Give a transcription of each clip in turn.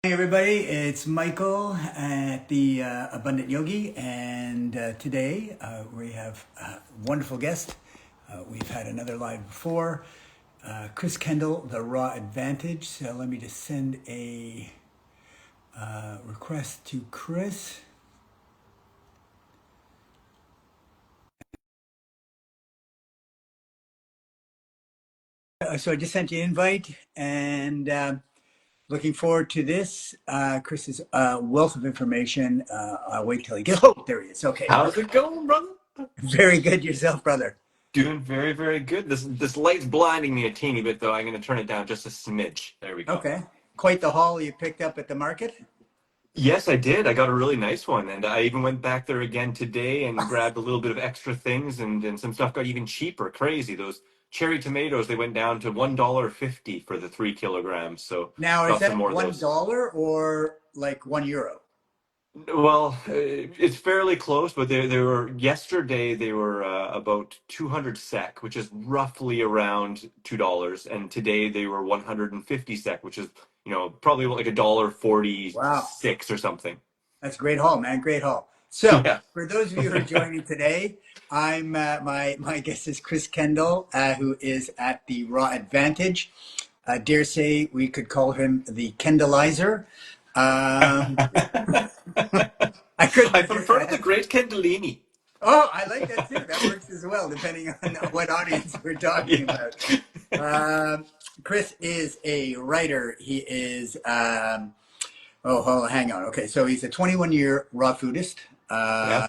Hey everybody, it's Michael at the Abundant Yogi, and today we have a wonderful guest. We've had another live before, Chris Kendall, the Raw Advantage. So let me just send a request to Chris. So I just sent you an invite, and looking forward to this. Chris's wealth of information. I'll wait till he gets. Oh, there he is. Okay, How's it going, brother? very good yourself, brother. Doing very, very good. This light's blinding me a teeny bit, though. I'm going to turn it down just a smidge. There we go. Okay, quite the haul you picked up at the market. Yes, I did. I got a really nice one, and I even went back there again today and grabbed a little bit of extra things, and some stuff got even cheaper. Crazy. Those cherry tomatoes, they went down to $1.50 for the 3 kilograms. So Now, is got some that more of one those. dollar or like €1? Well, it's fairly close, but they were yesterday. They were about 200 sec, which is roughly around $2, and today they were 150 sec, which is probably like a dollar forty Wow, six or something. that's a great haul, man. Great haul. So, Yeah. for those of you who are joining today, I'm my guest is Chris Kendall, who is at the Raw Advantage. Dare say we could call him the Kendallizer. Um, I couldn't. I prefer the Great Candellini. Oh, I like that too. That works as well, depending on what audience we're talking Yeah. about. Um, Chris is a writer. He is, hang on. Okay, so he's a 21-year raw foodist. Yeah.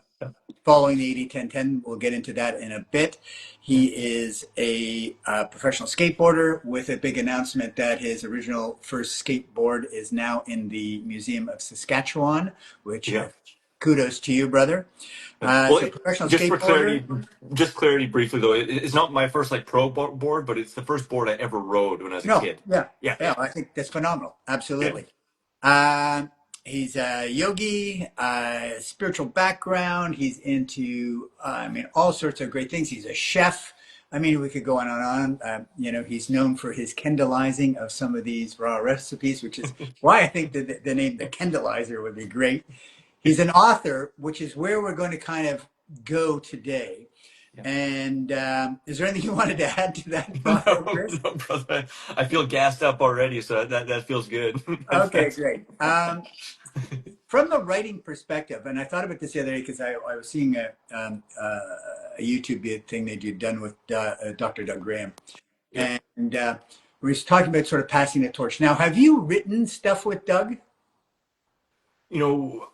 Following the 80-10-10, we'll get into that in a bit. He is a professional skateboarder with a big announcement that his original first skateboard is now in the Museum of Saskatchewan, which Yeah. kudos to you, brother. Well, So professional just for skateboarder. clarity, just clarity briefly though, it's not my first like board, but it's the first board I ever rode when I was a No, kid. yeah, Yeah, yeah. yeah, I think that's phenomenal. yeah. Absolutely. He's a yogi, spiritual background. He's into, all sorts of great things. He's a chef. I mean, we could go on and on. He's known for his Kendallizing of some of these raw recipes, which is why I think that the name the Kendallizer would be great. He's an author, which is where we're going to kind of go today. Yeah. And is there anything you wanted to add to that bio, No, Chris? no, brother. I feel gassed up already, so that feels good. Okay, That's great. From the writing perspective, and I thought about this the other day because I was seeing a YouTube thing that you'd done with Dr. Doug Graham, yeah. and we was talking about sort of passing the torch. Now, have you written stuff with Doug? You know,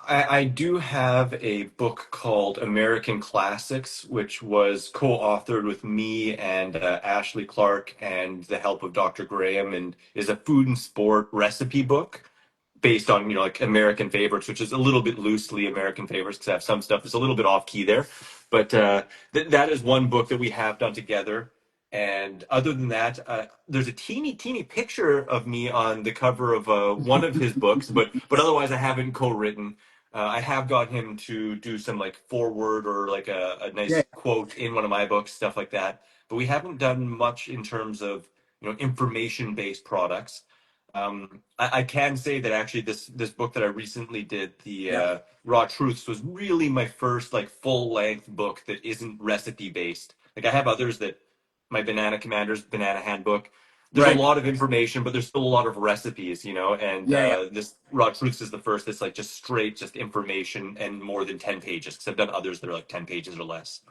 I do have a book called American Classics, which was co-authored with me and Ashley Clark and the help of Dr. Graham, and is a food and sport recipe book based on like American favorites, which is a little bit loosely American favorites because I have some stuff that's a little bit off key there. But that is one book that we have done together. And other than that, there's a teeny picture of me on the cover of one of his books, but otherwise I haven't co-written. I have got him to do some like foreword or like a Yeah. nice quote in one of my books, stuff like that. But we haven't done much in terms of information-based products. I can say that actually this book that I recently did, the Yeah. Raw Truths, was really my first like full length book that isn't recipe based. Like I have others that my Banana Commanders Banana Handbook. There's a Right. lot of information, but there's still a lot of recipes, and Yeah. Yeah. this Raw Truths is the first that's like just straight, just information and more than 10 pages. Because I've done others that are like 10 pages or less.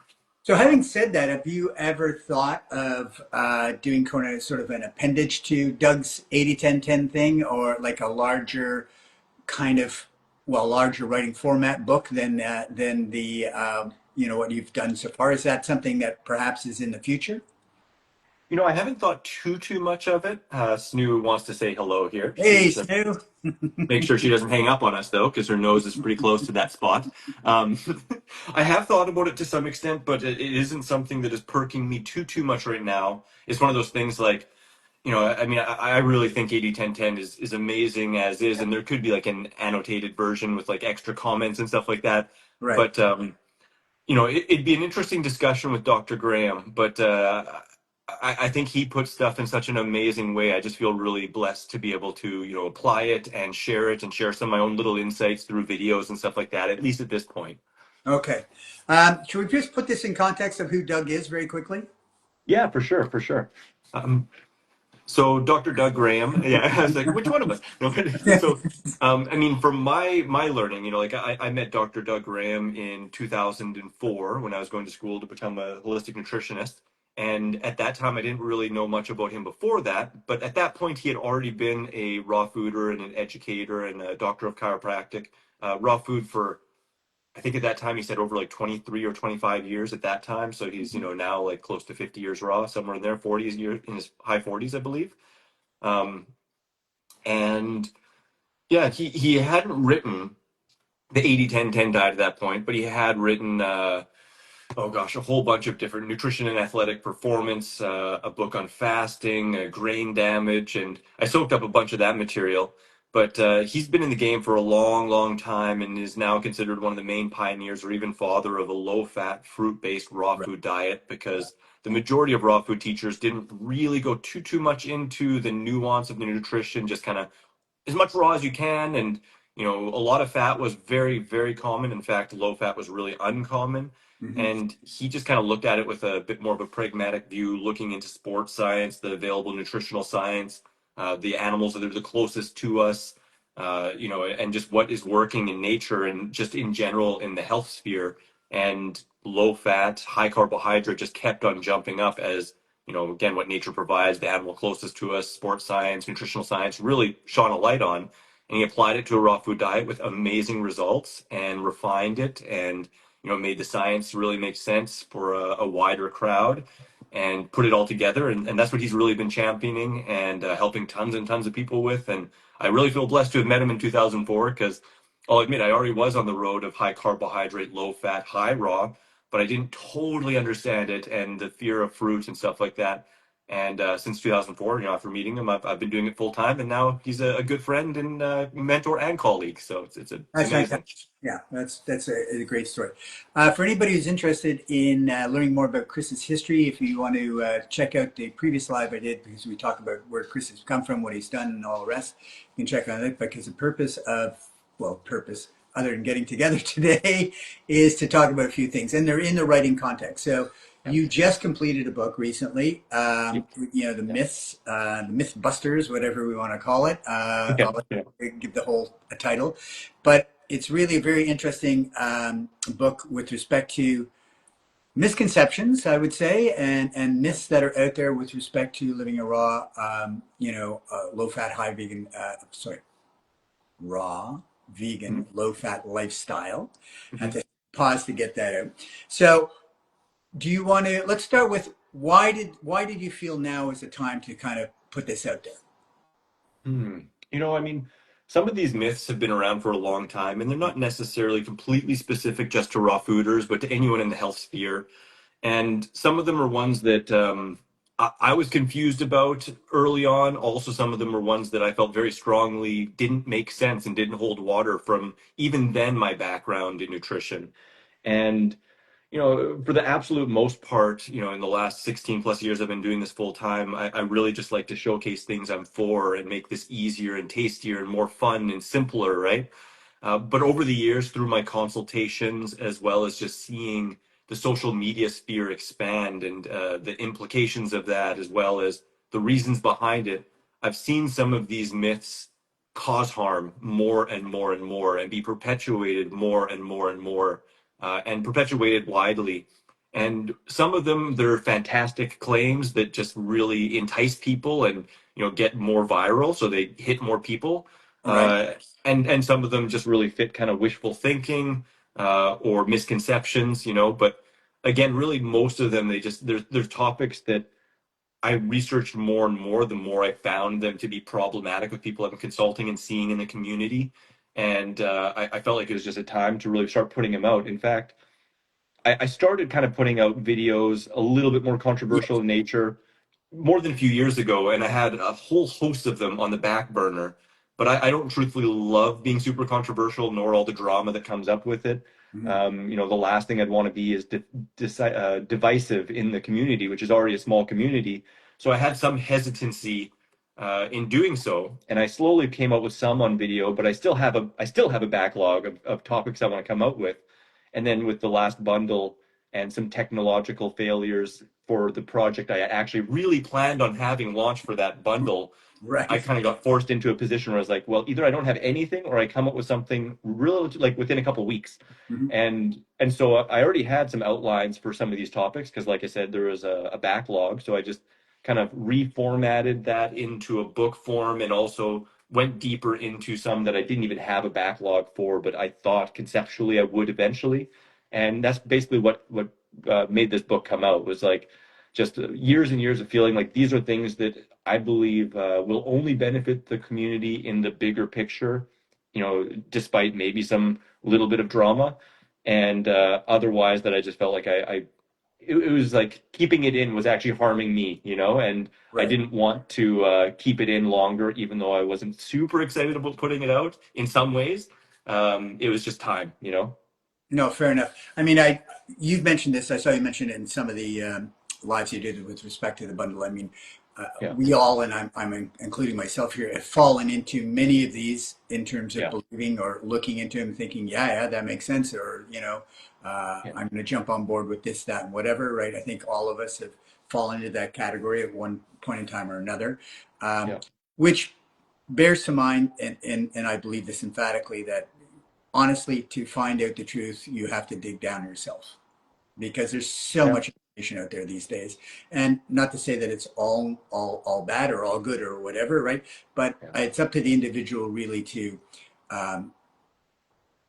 So, having said that, have you ever thought of doing kind of sort of an appendage to Doug's 80-10-10 thing, or like a larger kind of larger writing format book than the what you've done so far? Is that something that perhaps is in the future? I haven't thought too much of it. Snoo wants to say hello here. Hey, She's Stu. make sure she doesn't hang up on us though, because her nose is pretty close to that spot. Um, I have thought about it to some extent, but it isn't something that is perking me too much right now. It's one of those things like, I mean, I really think 80-10-10 is amazing as is, and there could be like an annotated version with like extra comments and stuff like that. Right. But it'd be an interesting discussion with Dr. Graham. But I think he puts stuff in such an amazing way. I just feel really blessed to be able to, apply it and share some of my own little insights through videos and stuff like that, at least at this point. Okay. Should we just put this in context of who Doug is very quickly? Yeah, for sure, for sure. So Dr. Doug Graham, yeah, I was like, which one of us? No, so, I mean, from my learning, like I met Dr. Doug Graham in 2004 when I was going to school to become a holistic nutritionist. And at that time, I didn't really know much about him before that. But at that point, he had already been a raw fooder and an educator and a doctor of chiropractic. Raw food for, I think at that time he said over like 23 or 25 years at that time. So he's, now like close to 50 years raw, somewhere in there, 40 years, in his high 40s, I believe. Um, and yeah, he hadn't written the 80-10-10 diet at that point, but he had written oh gosh, a whole bunch of different nutrition and athletic performance, a book on fasting, grain damage, and I soaked up a bunch of that material. But he's been in the game for a long, long time and is now considered one of the main pioneers or even father of a low-fat, fruit-based raw Right. food diet because the majority of raw food teachers didn't really go too much into the nuance of the nutrition, just kind of as much raw as you can. And, a lot of fat was very, very common. In fact, low fat was really uncommon. Hmm. And he just kind of looked at it with a bit more of a pragmatic view, looking into sports science, the available nutritional science, the animals that are the closest to us, and just what is working in nature and just in general in the health sphere. And low fat, high carbohydrate just kept on jumping up as again, what nature provides, the animal closest to us, sports science, nutritional science really shone a light on. And he applied it to a raw food diet with amazing results and refined it and, made the science really make sense for a wider crowd and put it all together. And that's what he's really been championing and helping tons and tons of people with. And I really feel blessed to have met him in 2004 because I'll admit I already was on the road of high carbohydrate, low fat, high raw, but I didn't totally understand it and the fear of fruit and stuff like that. And since 2004, after meeting him, I've been doing it full time, and now he's a good friend and mentor and colleague. So it's That's fantastic. amazing. Yeah, that's a great story. For anybody who's interested in learning more about Chris's history, if you want to check out the previous live I did, because we talk about where Chris has come from, what he's done, and all the rest, you can check on it. Because the purpose of, well, purpose other than getting together today is to talk about a few things, and they're in the writing context. So Yep. you just completed a book recently, Yep. the myths, the myth busters, whatever we want to call it. Yeah. I'll Yeah. give the whole title, but it's really a very interesting book with respect to misconceptions, I would say, and myths that are out there with respect to living a raw, low fat, high vegan, raw, Mhm. vegan, low fat lifestyle. I have Mhm. to pause to get that out. So, do you want to? Let's start with why did you feel now is the time to kind of put this out there? Hmm. I mean, some of these myths have been around for a long time, and they're not necessarily completely specific just to raw fooders, but to anyone in the health sphere. And some of them are ones that I was confused about early on. Also, some of them were ones that I felt very strongly didn't make sense and didn't hold water from even then my background in nutrition. And for the absolute most part, in the last 16 plus years I've been doing this full time, I really just like to showcase things I'm for and make this easier and tastier and more fun and simpler, right? But over the years, through my consultations, as well as just seeing the social media sphere expand and the implications of that, as well as the reasons behind it, I've seen some of these myths cause harm more and more and more and be perpetuated more and more and more and perpetuated widely. And some of them, they're fantastic claims that just really entice people and get more viral, so they hit more people. All right. And some of them just really fit kind of wishful thinking or misconceptions, But again, really, most of them, there's topics that I researched more and more the more I found them to be problematic with people I've been consulting and seeing in the community. And I felt like it was just a time to really start putting them out. In fact, I started kind of putting out videos a little bit more Yeah. controversial in nature more than a few years ago, and I had a whole host of them on the back burner. But I don't truthfully love being super controversial, nor all the drama that comes up with it. Mhm. The last thing I'd want to be is divisive in the community, which is already a small community. So I had some hesitancy in doing so, and I slowly came up with some on video, but I still have a backlog of topics I want to come out with. And then with the last bundle and some technological failures for the project I actually really planned on having launched for that bundle, I Right. kind of got forced into a position where I was like, well, either I don't have anything or I come up with something real like within a couple of weeks. Mhm. And so I already had some outlines for some of these topics because, like I said, there was a backlog. So I just kind of reformatted that into a book form and also went deeper into some that I didn't even have a backlog for, but I thought conceptually I would eventually. And that's basically what made this book come out was like just years and years of feeling like these are things that I believe will only benefit the community in the bigger picture, despite maybe some little bit of drama. And otherwise, that I just felt like it was like keeping it in was actually harming me, and I Right. didn't want to keep it in longer, even though I wasn't super excited about putting it out in some ways. It was just time. No, fair enough. I mean, you've mentioned this. I saw you mention it in some of the lives you did with respect to the bundle. I mean, Yeah, we all, and I'm including myself here, have fallen into many of these in terms of yeah, believing or looking into them, thinking, yeah, that makes sense, or yeah, I'm going to jump on board with this, that, and whatever. Right? I think all of us have fallen into that category at one point in time or another, um, yeah, which bears to mind, and I believe this emphatically that honestly, to find out the truth, you have to dig down yourself because there's so yeah, much information out there these days. And not to say that it's all bad or all good or whatever, right? But yeah. it's up to the individual really to um,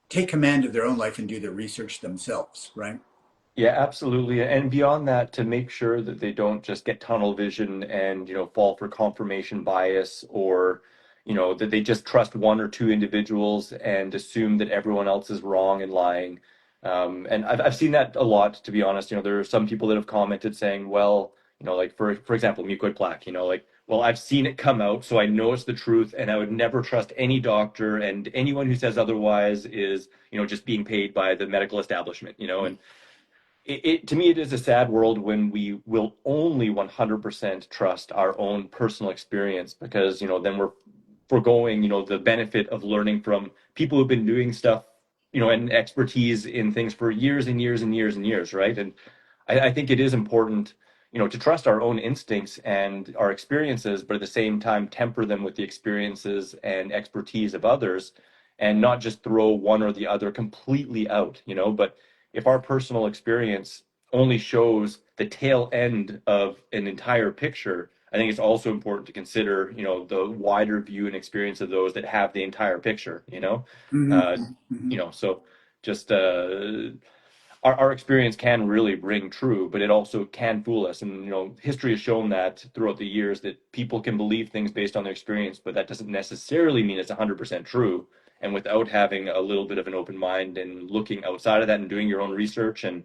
take command of their own life and do the research themselves, right? Yeah, absolutely. And beyond that, to make sure that they don't just get tunnel vision and, fall for confirmation bias or, that they just trust one or two individuals and assume that everyone else is wrong and lying. And I've seen that a lot, to be honest. There are some people that have commented saying, well, like for example, mucoid plaque, like, well, I've seen it come out, so I know it's the truth, and I would never trust any doctor, and anyone who says otherwise is, just being paid by the medical establishment, and to me it is a sad world when we will only 100% trust our own personal experience because then we're foregoing the benefit of learning from people who've been doing stuff and expertise in things for years and years and years and years, right? And I think it is important to trust our own instincts and our experiences, but at the same time temper them with the experiences and expertise of others and not just throw one or the other completely out, but if our personal experience only shows the tail end of an entire picture, I think it's also important to consider, the wider view and experience of those that have the entire picture. Uh, Mm-hmm. Mm-hmm. so just our experience can really ring true, but it also can fool us. And history has shown that throughout the years that people can believe things based on their experience, but that doesn't necessarily mean it's 100% true. And without having a little bit of an open mind and looking outside of that and doing your own research and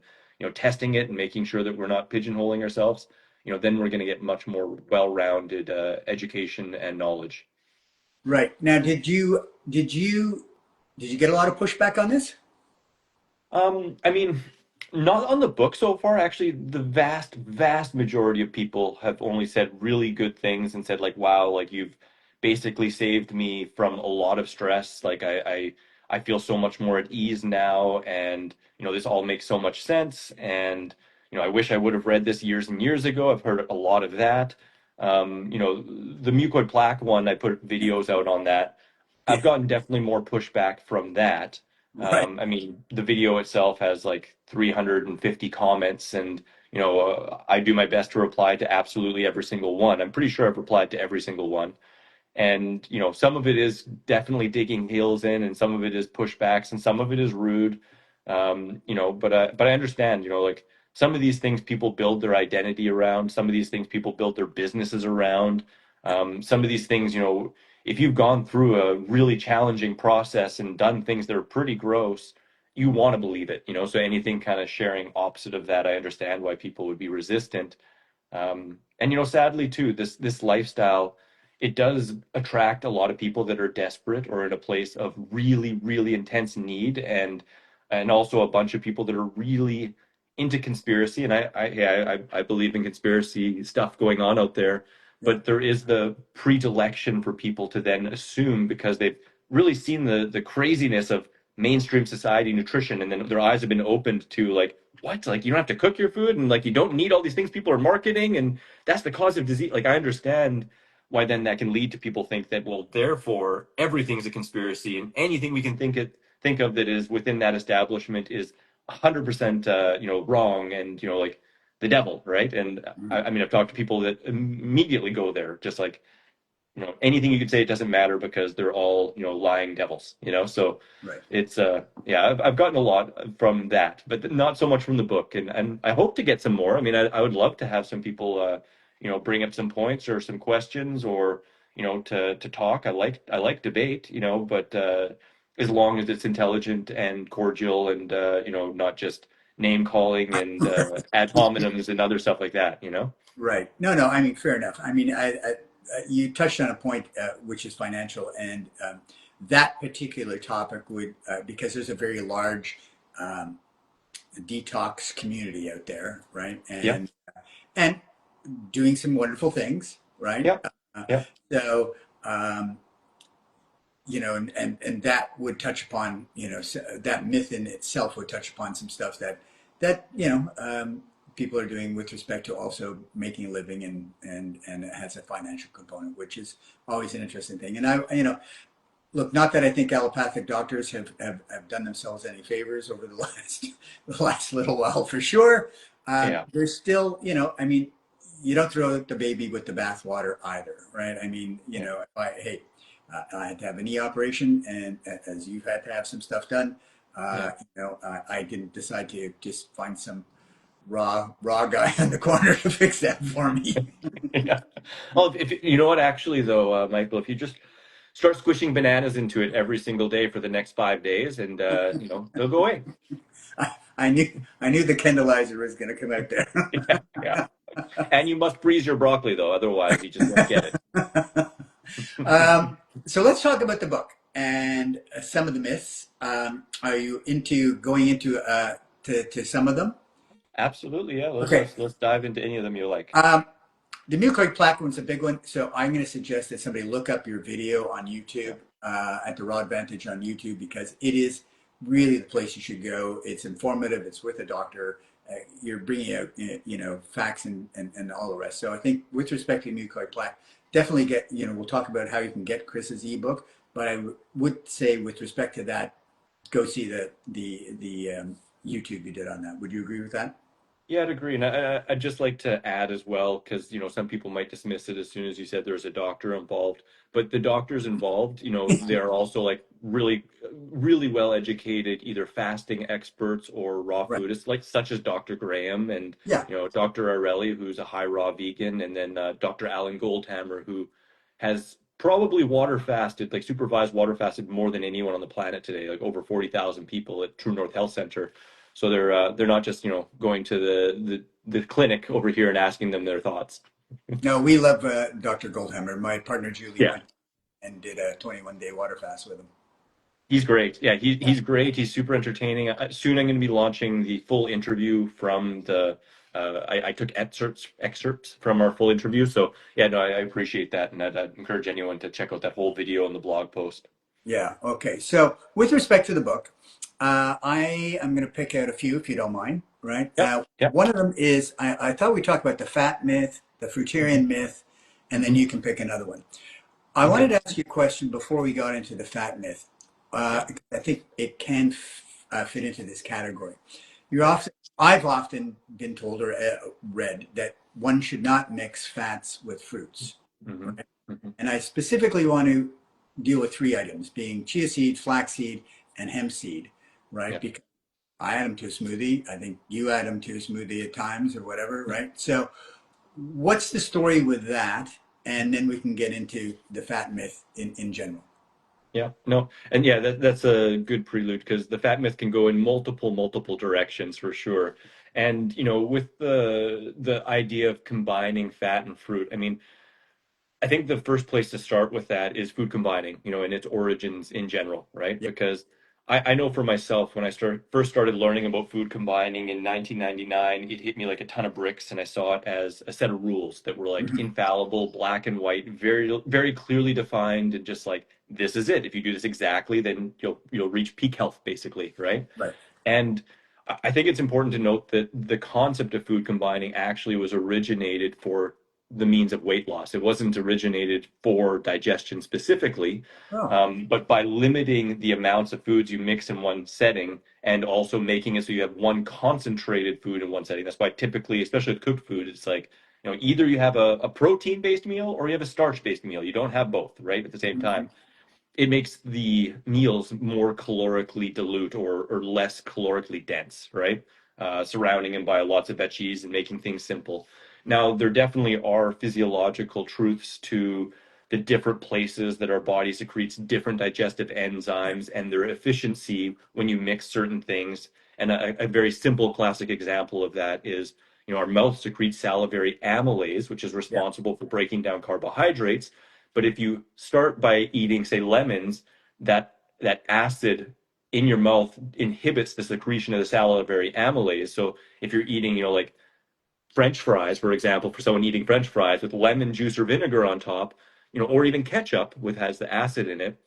testing it and making sure that we're not pigeonholing ourselves, then we're going to get much more well-rounded education and knowledge. Right. Now, did you get a lot of pushback on this? I mean, not on the book so far. Actually, the vast, vast majority of people have only said really good things and said like, "Wow, like you've basically saved me from a lot of stress. Like I feel so much more at ease now, and this all makes so much sense. And I wish I would have read this years and years ago. I've heard a lot of that. The mucoid plaque one, I put videos out on that. I've Yeah. gotten definitely more pushback from that. Right. I mean, the video itself has like 350 comments, and I do my best to reply to absolutely every single one. I'm pretty sure I've replied to every single one. And some of it is definitely digging heels in, and some of it is pushbacks, and some of it is rude. But I understand. Like some of these things people build their identity around. Some of these things people build their businesses around. Some of these things, if you've gone through a really challenging process and done things that are pretty gross, you want to believe it. So anything kind of sharing opposite of that, I understand why people would be resistant. And sadly too, this lifestyle, it does attract a lot of people that are desperate or in a place of really, really intense need. And and also a bunch of people that are really into conspiracy. And I believe in conspiracy stuff going on out there, Yeah. but there is the predilection for people to then assume because they've really seen the craziness of mainstream society nutrition, and then their eyes have been opened to like, what? Like you don't have to cook your food, and like you don't need all these things people are marketing, and that's the cause of disease. Like I understand why then that can lead to people think that, well, therefore everything's a conspiracy, and anything we can think of that is within that establishment is 100% wrong, and like the devil, right? And Mhm. I mean, I've talked to people that immediately go there, just like anything you could say, it doesn't matter because they're all lying devils, so Right. it's yeah, I've gotten a lot from that, but not so much from the book, and I hope to get some more. I mean, I would love to have some people bring up some points or some questions, or to talk. I like debate, but as long as it's intelligent and cordial, and not just name calling and ad hominems and other stuff like that. Right. No, no. I mean, fair enough. I mean, you touched on a point which is financial, and that particular topic would because there's a very large um, detox community out there, right? Yeah, And doing some wonderful things, right? yeah, Uh, yeah, so um, and that would touch upon that myth in itself would touch upon some stuff that people are doing with respect to also making a living, and it has a financial component, which is always an interesting thing. And I look, not that I think allopathic doctors have done themselves any favors over the last little while, for sure. yeah. There's still, I mean, you don't throw the baby with the bathwater either, right? I mean, Yeah. hey, I had to have a knee operation, and as you've had to have some stuff done, Yeah. I didn't decide to just find some raw guy in the corner to fix that for me. Yeah. Oh, if you know what, actually, though, Michael, if you just start squishing bananas into it every single day for the next 5 days, and they'll go away. I knew the Kendallizer was going to come out Yeah, yeah. And you must freeze your broccoli, though, otherwise you just won't get it. there. So let's talk about the book and some of the myths. Are you into going into to some of them? Absolutely, yeah. Okay. Let's dive into any of them you like. Um, the mucoid plaque one's a big one. So I'm going to suggest that somebody look up your video on Yeah, YouTube at the Raw Advantage on YouTube, because it is really the place you should go. It's informative. It's with a doctor. You're bringing out facts and all the rest. So I think with respect to mucoid plaque, definitely get we'll talk about how you can get Chris's ebook. But I would say with respect to that, go see the YouTube you did on that. Would you agree with that? yeah, I'd agree. And I'd just like to add as well, because some people might dismiss it as soon as you said there's a doctor involved. But the doctors involved, they're also like really, really well educated, either fasting experts or raw Right. foodists, like such as Dr. Graham and Yeah. Dr. Arelli, who's a high raw vegan, and then Dr. Alan Goldhammer, who has probably water fasted, like supervised water fasted more than anyone on the planet today, like over 40,000 people at True North Health Center. So they're not just going to the clinic over here and asking them their thoughts. No, we love Dr. Goldhammer. My partner Julie Yeah, went and did a 21-day water fast with him. he's great. Yeah, he's great. He's super entertaining. Soon I'm going to be launching the full interview from the. I took excerpts from our full interview. So yeah, no, I appreciate that, and I'd encourage anyone to check out that whole video on the blog post. Yeah. Okay. So with respect to the book, I am going to pick out a few, if you don't mind. Right. Yep. Yep. One of them is I thought we talked about the fat myth, the fruitarian myth, and then Hmm. you can pick another one. I wanted Okay. to ask you a question before we got into the fat myth. Yeah. I think it can fit into this category. I've often been told or read that one should not mix fats with fruits. Hmm. Right? Hmm. And I specifically want to deal with three items, being chia seed, flaxseed, and hemp seed, right? Yeah. Because I add them to a smoothie. I think you add them to a smoothie at times or whatever, right? So what's the story with that? And then we can get into the fat myth in general. Yeah, no, and yeah, that's a good prelude because the fat myth can go in multiple directions for sure. And with the idea of combining fat and fruit, I mean, I think the first place to start with that is food combining, and its origins in general, right? Yeah. Because I know for myself, when I first started learning about food combining in 1999, it hit me like a ton of bricks, and I saw it as a set of rules that were like Mhm. infallible, black and white, very clearly defined, and just like this is it. If you do this exactly, then you'll reach peak health, basically, right? Right. And I think it's important to note that the concept of food combining actually was originated for the means of weight loss. It wasn't originated for digestion specifically, Oh. but by limiting the amounts of foods you mix in one setting and also making it so you have one concentrated food in one setting. That's why typically, especially with cooked food, it's like, either you have a protein-based meal or you have a starch-based meal. You don't have both, right, at the same Mhm. time. It makes the meals more calorically dilute or less calorically dense, right? Surrounding them by lots of veggies and making things simple. Now, there definitely are physiological truths to the different places that our body secretes different digestive enzymes and their efficiency when you mix certain things. And a very simple classic example of that is, our mouth secretes salivary amylase, which is Yeah. responsible for breaking down carbohydrates. But if you start by eating, say, lemons, that acid in your mouth inhibits the secretion of the salivary amylase. So if you're eating, like French fries, for example, for someone eating French fries with lemon juice or vinegar on top, or even ketchup with has the acid in it,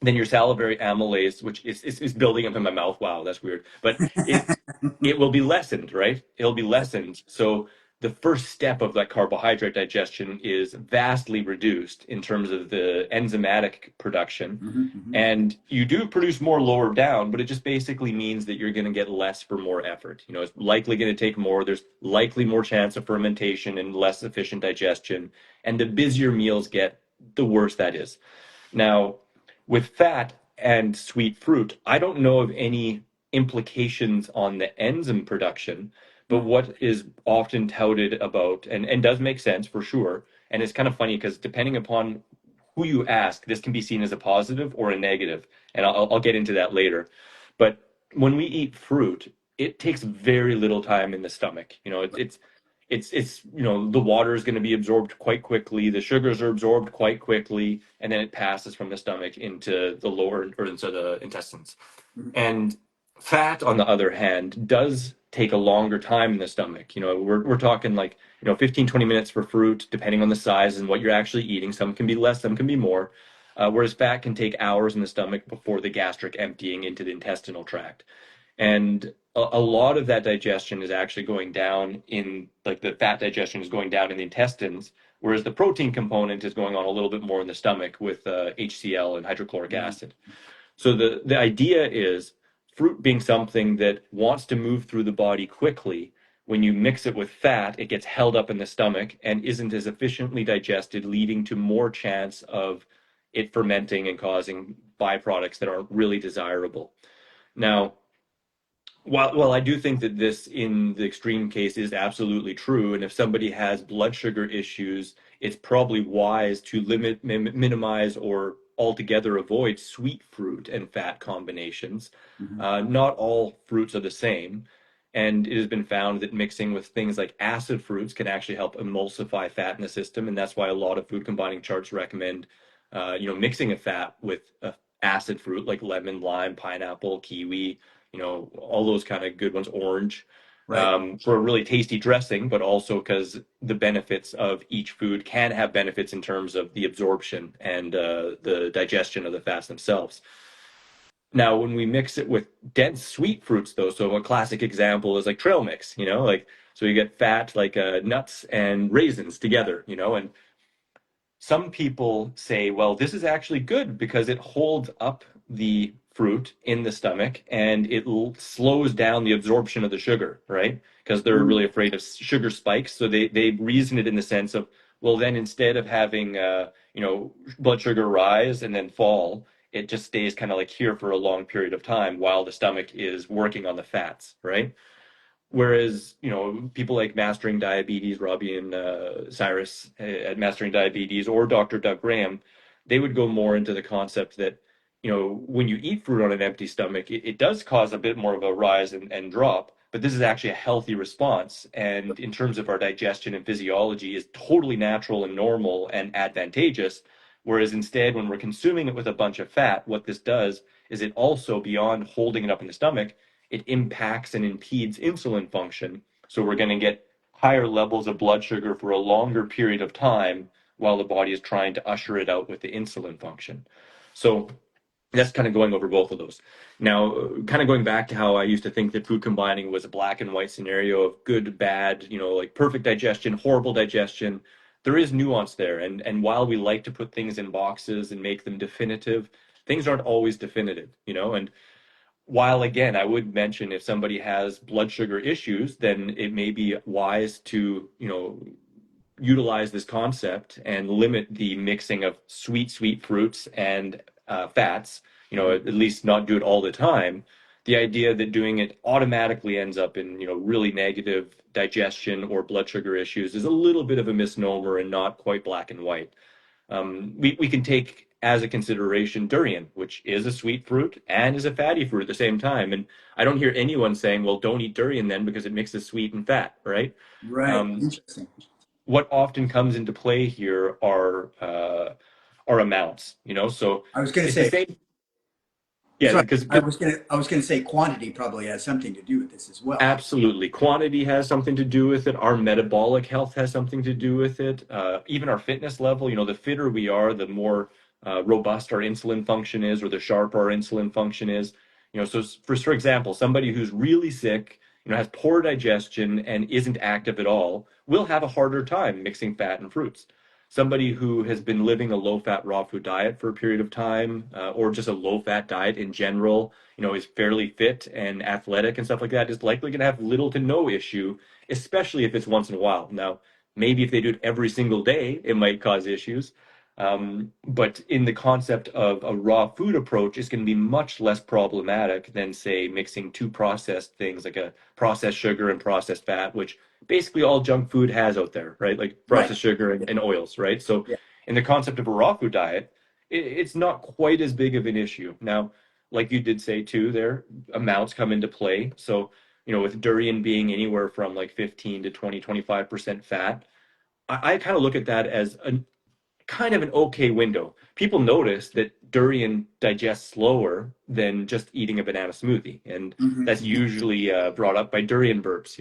then your salivary amylase, which is building up in my mouth. Wow, that's weird. But it will be lessened, right? It'll be Right. lessened. So the first step of that carbohydrate digestion is vastly reduced in terms of the enzymatic production. Mhm, mhm. And you do produce more lower down, but it just basically means that you're going to get less for more effort. It's likely going to take more. There's likely more chance of fermentation and less efficient digestion. And the busier meals get, the worse that is. Now, with fat and sweet fruit, I don't know of any implications on the enzyme production, but Mm. what is often touted about, and does make sense for sure, and it's kind of funny because depending upon who you ask, this can be seen as a positive or a negative, and I'll get into that later. But when we eat fruit, it takes very little time in the stomach. The water is going to be absorbed quite quickly, the sugars are absorbed quite quickly, and then it passes from the stomach into the lower or into the intestines. Mhm. And fat, on the other hand, does take a longer time in the stomach. We're talking like, 15, 20 minutes for fruit, depending on the size and what you're actually eating. Some can be less, some can be more. Whereas fat can take hours in the stomach before the gastric emptying into the intestinal tract. And a lot of that digestion is actually going down in, like, the fat digestion is going down in the intestines, whereas the protein component is going on a little bit more in the stomach with HCl and hydrochloric Mhm. acid. So the idea is fruit being something that wants to move through the body quickly. When you mix it with fat, it gets held up in the stomach and isn't as efficiently digested, leading to more chance of it fermenting and causing byproducts that aren't really desirable. Now, while I do think that this, in the extreme case, is absolutely true, and if somebody has blood sugar issues, it's probably wise to minimize, or altogether avoid sweet fruit and fat combinations. Mhm. Not all fruits are the same, and it has been found that mixing with things like acid fruits can actually help emulsify fat in the system, and that's why a lot of food combining charts recommend, mixing a fat with a acid fruit like lemon, lime, pineapple, kiwi, all those kind of good ones, orange, Right. for a really tasty dressing, but also because the benefits of each food can have benefits in terms of the absorption and the digestion of the fats themselves. Now, when we mix it with dense sweet fruits, though, so a classic example is like trail mix, like, so you get fat like nuts and raisins together, and some people say, well, this is actually good because it holds up the fruit in the stomach and it slows down the absorption of the sugar, right? Because they're Mm. really afraid of sugar spikes. So they reason it in the sense of, well, then instead of having, blood sugar rise and then fall, it just stays kind of like here for a long period of time while the stomach is working on the fats, right? Whereas, people like Mastering Diabetes, Robbie and Cyrus at Mastering Diabetes, or Dr. Doug Graham, they would go more into the concept that, when you eat fruit on an empty stomach, it does cause a bit more of a rise and drop, but this is actually a healthy response. And in terms of our digestion and physiology, is totally natural and normal and advantageous. Whereas instead, when we're consuming it with a bunch of fat, what this does is it also, beyond holding it up in the stomach, it impacts and impedes insulin function. So we're going to get higher levels of blood sugar for a longer period of time while the body is trying to usher it out with the insulin function. So that's kind of going over both of those. Now, kind of going back to how I used to think that food combining was a black and white scenario of good, bad, like perfect digestion, horrible digestion. There is nuance there. And while we like to put things in boxes and make them definitive, things aren't always definitive. And while again, I would mention if somebody has blood sugar issues, then it may be wise to utilize this concept and limit the mixing of sweet fruits and fats, at least not do it all the time. The idea that doing it automatically ends up in really negative digestion or blood sugar issues is a little bit of a misnomer and not quite black and white. We can take as a consideration durian, which is a sweet fruit and is a fatty fruit at the same time. And I don't hear anyone saying, well, don't eat durian then because it mixes sweet and fat, right? Right. Interesting. What often comes into play here are amounts. So I was going to it's the say, same. Yeah, sorry, because I was going to say quantity probably has something to do with this as well. absolutely. Quantity has something to do with it. Our metabolic health has something to do with it. Even our fitness level, the fitter we are, the more robust our insulin function is, or the sharper our insulin function is. So for example, somebody who's really sick, has poor digestion and isn't active at all, will have a harder time mixing fat and fruits. Somebody who has been living a low-fat raw food diet for a period of time, or just a low-fat diet in general, is fairly fit and athletic and stuff like that, is likely going to have little to no issue, especially if it's once in a while. Now, maybe if they do it every single day, it might cause issues. But in the concept of a raw food approach, it's going to be much less problematic than, say, mixing two processed things like a processed sugar and processed fat, which basically all junk food has out there, right? Like Right. processed sugar and oils, right? So Yeah. in the concept of a raw food diet, it's not quite as big of an issue. Now, like you did say too, there amounts come into play. So, with durian being anywhere from like 15 to 20, 25% fat, I kind of look at that as a kind of an okay window. People notice that durian digests slower than just eating a banana smoothie, and that's Hmm. usually brought up by durian burps.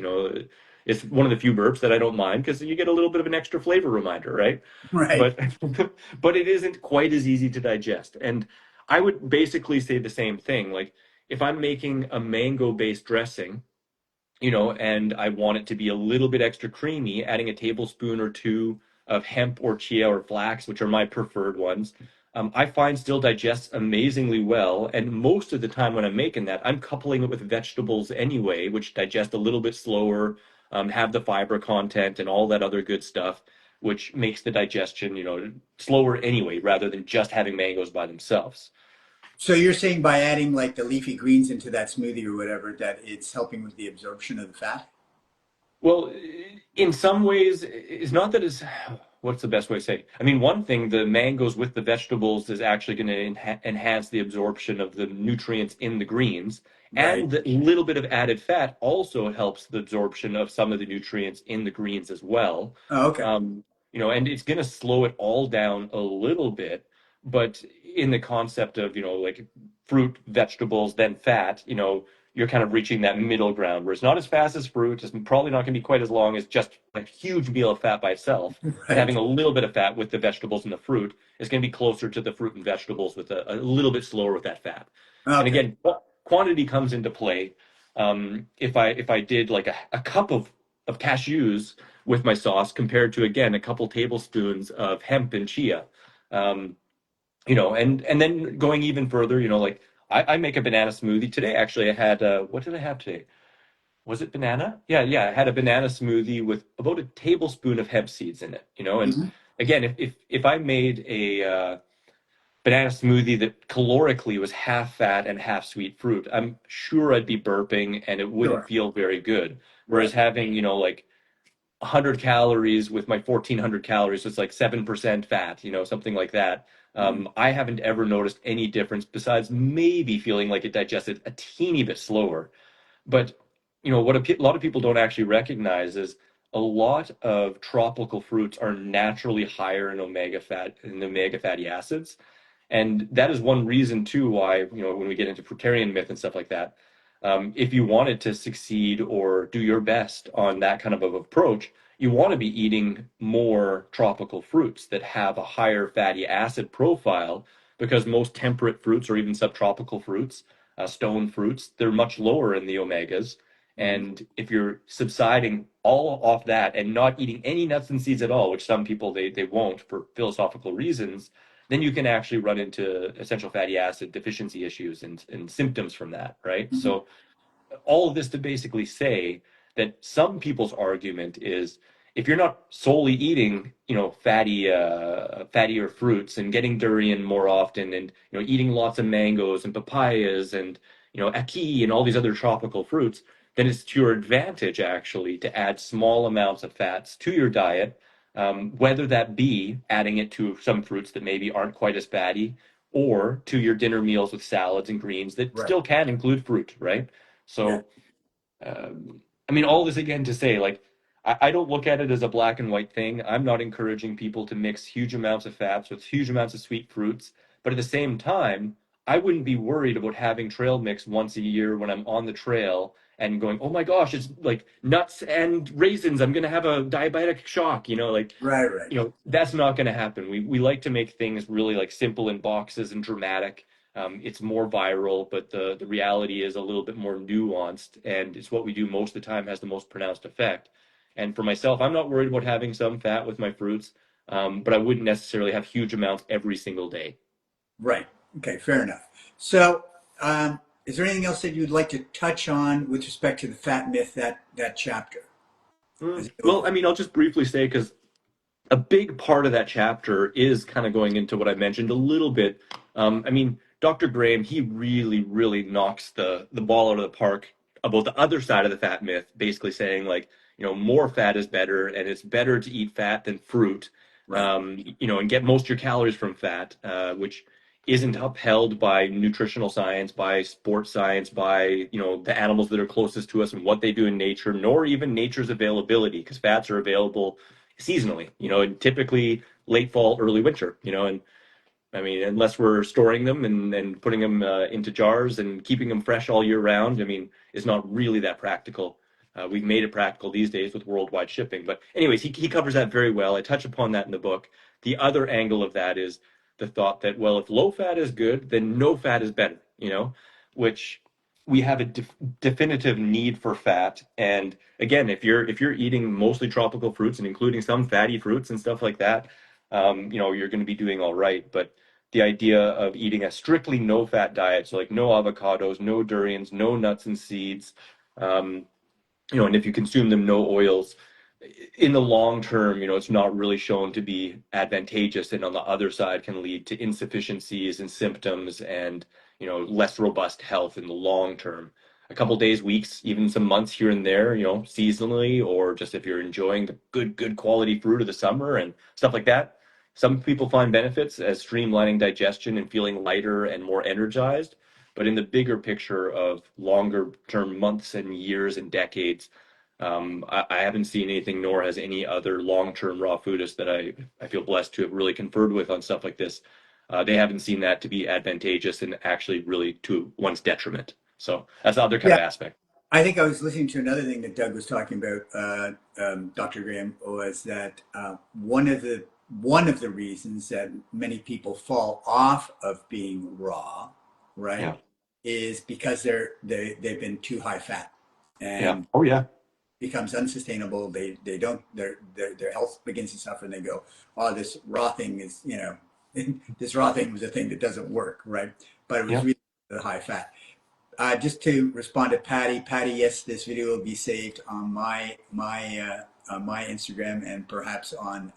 It's one of the few burps that I don't mind because you get a little bit of an extra flavor reminder, right? Right. But but it isn't quite as easy to digest. And I would basically say the same thing. Like if I'm making a mango-based dressing, and I want it to be a little bit extra creamy, adding a tablespoon or two of hemp or chia or flax, which are my preferred ones, I find still digests amazingly well. And most of the time when I'm making that, I'm coupling it with vegetables anyway, which digest a little bit slower, have the fiber content and all that other good stuff, which makes the digestion, slower anyway, rather than just having mangoes by themselves. So you're saying by adding like the leafy greens into that smoothie or whatever, that it's helping with the absorption of the fat? Well, in some ways, it's not that it's, what's the best way to say? I mean, one thing, the mangoes with the vegetables is actually going to enhance the absorption of the nutrients in the greens. Right. And the little bit of added fat also helps the absorption of some of the nutrients in the greens as well. Oh, okay. And it's going to slow it all down a little bit. But in the concept of, like fruit, vegetables, then fat, you're kind of reaching that middle ground where it's not as fast as fruit. It's probably not going to be quite as long as just a huge meal of fat by itself. And Right. having a little bit of fat with the vegetables and the fruit is going to be closer to the fruit and vegetables with a little bit slower with that fat. And Okay. again, quantity comes into play. If I did like a cup of cashews with my sauce compared to again a couple tablespoons of hemp and chia, um, and then going even further, like I make a banana smoothie today. Actually, I had what did I have today? Was it banana? Yeah. I had a banana smoothie with about a tablespoon of hemp seeds in it. And Hmm. again, if I made a banana smoothie that calorically was half fat and half sweet fruit, I'm sure I'd be burping and it wouldn't Sure. feel very good. Whereas Right. having, like 100 calories with my 1400 calories, so it's like 7% fat, something like that. Mhm. I haven't ever noticed any difference besides maybe feeling like it digested a teeny bit slower. But what a lot of people don't actually recognize is a lot of tropical fruits are naturally higher in omega fatty acids. And that is one reason too why, when we get into fruitarian myth and stuff like that, if you wanted to succeed or do your best on that kind of approach, you want to be eating more tropical fruits that have a higher fatty acid profile because most temperate fruits or even subtropical fruits, stone fruits, they're much lower in the omegas. Mhm. And if you're subsiding all off that and not eating any nuts and seeds at all, which some people they won't for philosophical reasons, then you can actually run into essential fatty acid deficiency issues and symptoms from that, right? Mhm. So all of this to basically say that some people's argument is if you're not solely eating, fattier fruits and getting durian more often and, eating lots of mangoes and papayas and, ackee and all these other tropical fruits, then it's to your advantage actually to add small amounts of fats to your diet, whether that be adding it to some fruits that maybe aren't quite as fatty or to your dinner meals with salads and greens that Right. still can include fruit, right? Yeah. So, I mean, all this again to say, like, I don't look at it as a black and white thing. I'm not encouraging people to mix huge amounts of fats with huge amounts of sweet fruits. But at the same time, I wouldn't be worried about having trail mix once a year when I'm on the trail and going, oh my gosh, it's like nuts and raisins. I'm going to have a diabetic shock, like, Right. Right. that's not going to happen. We like to make things really like simple in boxes and dramatic. It's more viral, but the reality is a little bit more nuanced, and it's what we do most of the time has the most pronounced effect. And for myself, I'm not worried about having some fat with my fruits, but I wouldn't necessarily have huge amounts every single day. Right. Okay. Fair enough. So, is there anything else that you'd like to touch on with respect to the fat myth that chapter as you go Well, I forward? mean, I'll just briefly say because a big part of that chapter is kind of going into what I mentioned a little bit. I mean, Dr. Graham, he really, really knocks the ball out of the park about the other side of the fat myth, basically saying like, more fat is better, and it's better to eat fat than fruit, Right. and get most of your calories from fat, which isn't upheld by nutritional science, by sports science, by, the animals that are closest to us and what they do in nature, nor even nature's availability, because fats are available seasonally, and typically late fall, early winter, and I mean, unless we're storing them and putting them into jars and keeping them fresh all year round, I mean, it's not really that practical. We've made it practical these days with worldwide shipping. But anyways, he covers that very well. I touch upon that in the book. The other angle of that is the thought that, well, if low fat is good, then no fat is better, which we have a definitive need for fat. And again, if you're eating mostly tropical fruits and including some fatty fruits and stuff like that, you're going to be doing all right. But the idea of eating a strictly no fat diet, so like no avocados, no durians, no nuts and seeds, um, and if you consume them, no oils. In the long term, it's not really shown to be advantageous, and on the other side can lead to insufficiencies and symptoms and, less robust health in the long term. A couple days, weeks, even some months here and there, seasonally, or just if you're enjoying the good quality fruit of the summer and stuff like that. Some people find benefits as streamlining digestion and feeling lighter and more energized. But in the bigger picture of longer term months and years and decades, I haven't seen anything, nor has any other long-term raw foodist that I feel blessed to have really conferred with on stuff like this. They haven't seen that to be advantageous and actually really to one's detriment. So that's the other kind Yeah. of aspect. I think I was listening to another thing that Doug was talking about, Dr. Graham, was that one of the reasons that many people fall off of being raw, right, Yeah. is because they've been too high fat Yeah. and Oh, yeah. becomes unsustainable. They don't their health begins to suffer, and they go, oh, this raw thing is this raw thing was a thing that doesn't work, right? But it was Yeah. really the high fat. Just to respond to Patty, yes, this video will be saved on my Instagram and perhaps on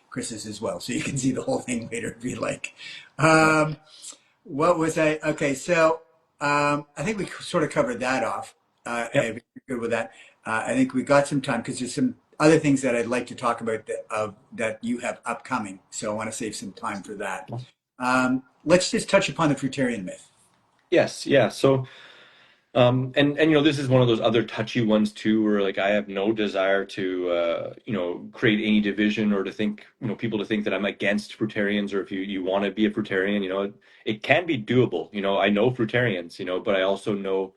Chris's as well, so you can see the whole thing later if you like. Yeah. Um, what was I? Okay, so I think we sort of covered that off. Yep. And we're good with that. I think we got some time because there's some other things that I'd like to talk about that you have upcoming. So I want to save some time for that. Let's just touch upon the fruitarian myth. Yes. Yeah. So And this is one of those other touchy ones too, where like I have no desire to create any division or to think, people to think that I'm against fruitarians, or if you want to be a fruitarian, it can be doable. I know fruitarians, but I also know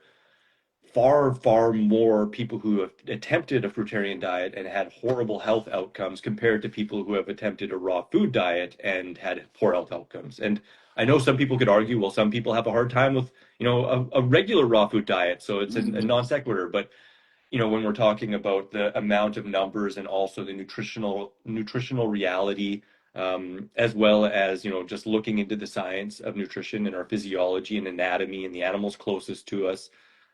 far, far more people who have attempted a fruitarian diet and had horrible health outcomes compared to people who have attempted a raw food diet and had poor health outcomes. And I know some people could argue, well, some people have a hard time with, a regular raw food diet, so it's a non sequitur. But when we're talking about the amount of numbers and also the nutritional reality, as well as just looking into the science of nutrition and our physiology and anatomy and the animals closest to us,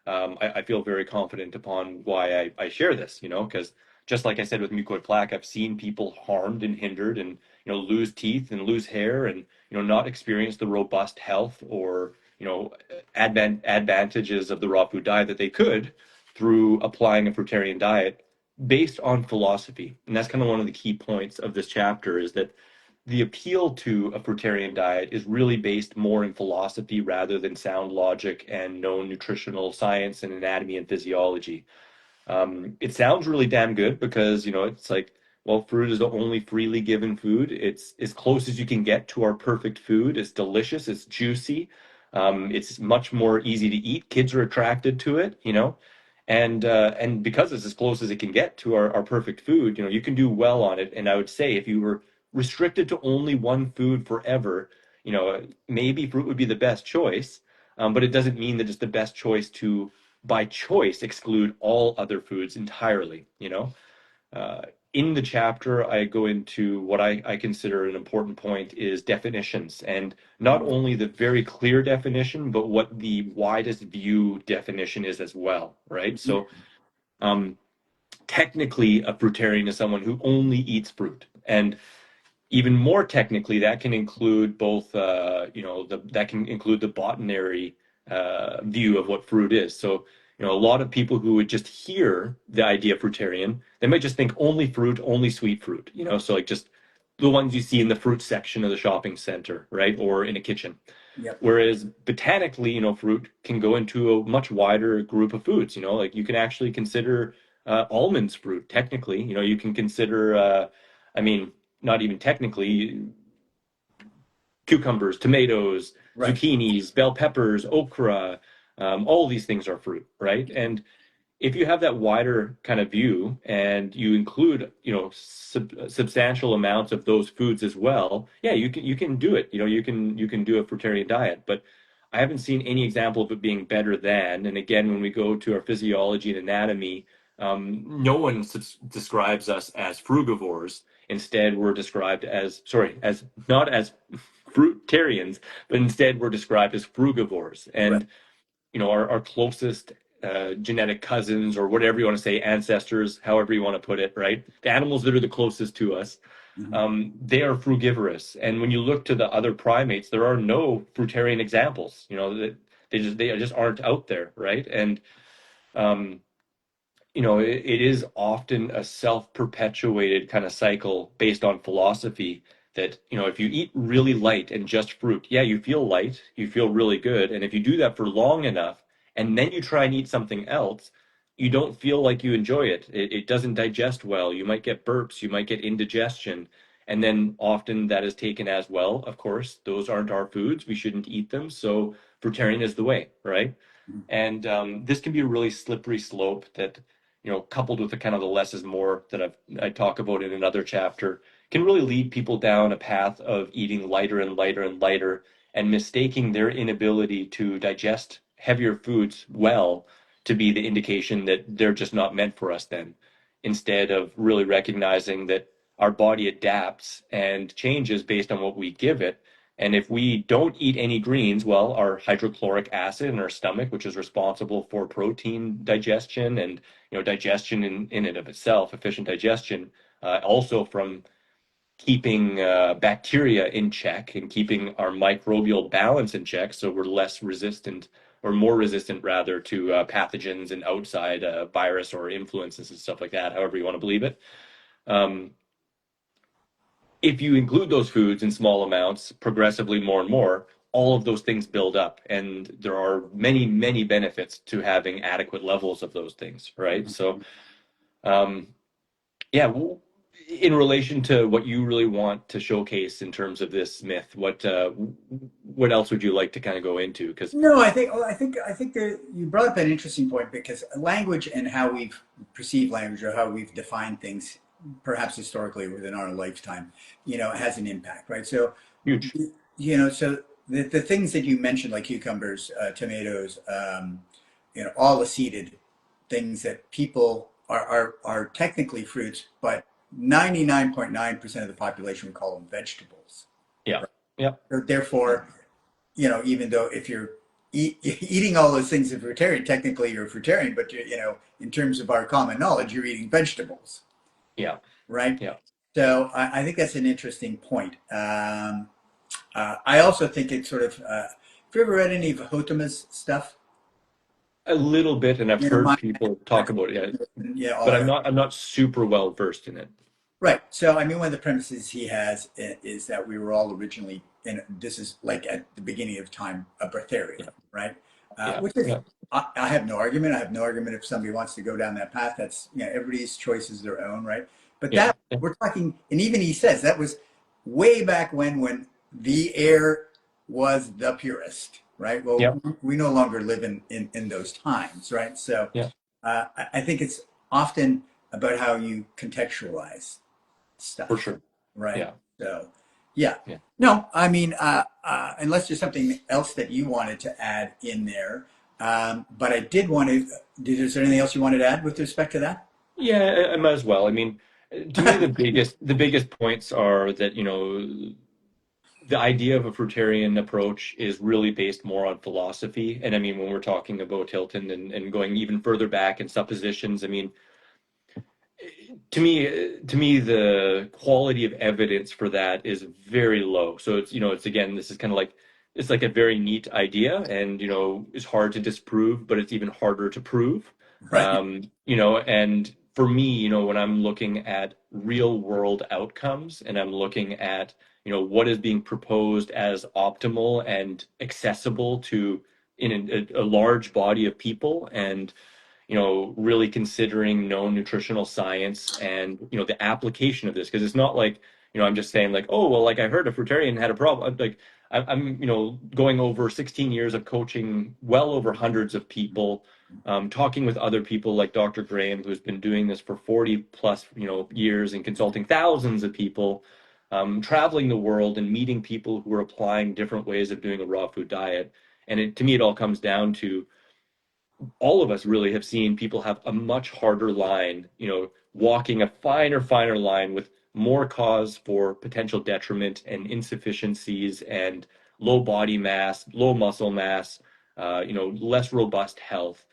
I feel very confident upon why I share this. Because just like I said with mucoid plaque, I've seen people harmed and hindered and lose teeth and lose hair and not experience the robust health or advantages of the raw food diet that they could through applying a fruitarian diet based on philosophy. And that's kind of one of the key points of this chapter, is that the appeal to a fruitarian diet is really based more in philosophy rather than sound logic and known nutritional science and anatomy and physiology. It sounds really damn good because, it's like, well, fruit is the only freely given food. It's as close as you can get to our perfect food. It's delicious. It's juicy. It's much more easy to eat. Kids are attracted to it, and because it's as close as it can get to our perfect food, you can do well on it. And I would say if you were restricted to only one food forever, maybe fruit would be the best choice. But it doesn't mean that it's the best choice to, by choice, exclude all other foods entirely. Uh, in the chapter, I go into what I consider an important point is definitions, and not only the very clear definition, but what the widest view definition is as well, right? So, um, technically, a fruitarian is someone who only eats fruit, and even more technically, that can include both, that can include the botanary view of what fruit is. So, a lot of people who would just hear the idea of fruitarian, they might just think only fruit, only sweet fruit, so like just the ones you see in the fruit section of the shopping center, right? Or in a kitchen. Yep. Whereas botanically, fruit can go into a much wider group of foods, like you can actually consider almonds fruit, technically, you can consider, I mean, not even technically, cucumbers, tomatoes, Right. zucchinis, bell peppers, okra, all these things are fruit, right? And if you have that wider kind of view and you include, substantial amounts of those foods as well, yeah, you can do it. You can do a fruitarian diet, but I haven't seen any example of it being better than. And again, when we go to our physiology and anatomy, no one describes us as frugivores. Instead, we're described as, sorry, as not as fruitarians, but instead we're described as frugivores. Right. And our closest genetic cousins, or whatever you want to say, ancestors, however you want to put it, right? The animals that are the closest to us, Mhm. they are frugivorous. And when you look to the other primates, there are no fruitarian examples. That they just aren't out there, right? And um, it is often a self-perpetuated kind of cycle based on philosophy that, if you eat really light and just fruit, yeah, you feel light, you feel really good. And if you do that for long enough and then you try and eat something else, you don't feel like you enjoy it. It doesn't digest well. You might get burps, you might get indigestion. And then often that is taken as, well, of course, those aren't our foods. We shouldn't eat them. So fruitarian is the way, right? Mhm. And this can be a really slippery slope that, coupled with the kind of the less is more that I talk about in another chapter, can really lead people down a path of eating lighter and lighter and lighter and mistaking their inability to digest heavier foods well to be the indication that they're just not meant for us then, instead of really recognizing that our body adapts and changes based on what we give it. And if we don't eat any greens, well, our hydrochloric acid in our stomach, which is responsible for protein digestion and digestion in and of itself, efficient digestion, also from keeping bacteria in check and keeping our microbial balance in check, so we're less resistant, or more resistant rather, to pathogens and outside virus or influences and stuff like that, however you want to believe it. Um, if you include those foods in small amounts, progressively more and more, all of those things build up, and there are many, many benefits to having adequate levels of those things, right? So, um, yeah, in relation to what you really want to showcase in terms of this myth, what else would you like to kind of go into? Because No, I think that you brought up an interesting point because language and how we've perceived language or how we've defined things, perhaps historically within our lifetime, has an impact, right? So, huge. so the things that you mentioned, like cucumbers, tomatoes, all the seeded things that people are technically fruits, but 99.9% of the population would call them vegetables. Yeah, Right? yeah, So therefore, even though if you're eating all those things as a fruitarian, technically you're a fruitarian, but in terms of our common knowledge, you're eating vegetables, yeah, right? yeah. So I think that's an interesting point. I also think it's sort of, have you ever read any of Hotema's stuff? A little bit, and I've heard My people talk about it, yeah, all but that. I'm not super well versed in it. Right. So, I mean, one of the premises he has is that we were all originally, and this is like at the beginning of time, a breatharian, Yeah, right? yeah, Which is, yeah, I have no argument. I have no argument if somebody wants to go down that path. That's, everybody's choice is their own, right? But yeah, that, yeah, we're talking, and even he says that was way back when the air was the purest, right? Well, yeah, we no longer live in those times, right? So yeah, I think it's often about how you contextualize for stuff, sure. right? Yeah, So, yeah. yeah. No, I mean, unless there's something else that you wanted to add in there, but I did want to. Is there anything else you wanted to add with respect to that? Yeah, I might as well. I mean, to me, the biggest points are that, the idea of a fruitarian approach is really based more on philosophy. And I mean, when we're talking about Hilton and going even further back in suppositions, I mean, to me, the quality of evidence for that is very low. So it's again, this is kind of like it's like a very neat idea, and it's hard to disprove, but it's even harder to prove. Right. And for me, when I'm looking at real world outcomes and I'm looking at what is being proposed as optimal and accessible to in a large body of people, and really considering known nutritional science and, the application of this. Because it's not like, I'm just saying like, oh, well, like I heard a fruitarian had a problem. Like I'm going over 16 years of coaching well over hundreds of people, talking with other people like Dr. Graham, who's been doing this for 40 plus, years and consulting thousands of people, traveling the world and meeting people who are applying different ways of doing a raw food diet. And to me, it all comes down to all of us really have seen people have a much harder line, walking a finer line with more cause for potential detriment and insufficiencies and low body mass, low muscle mass, less robust health,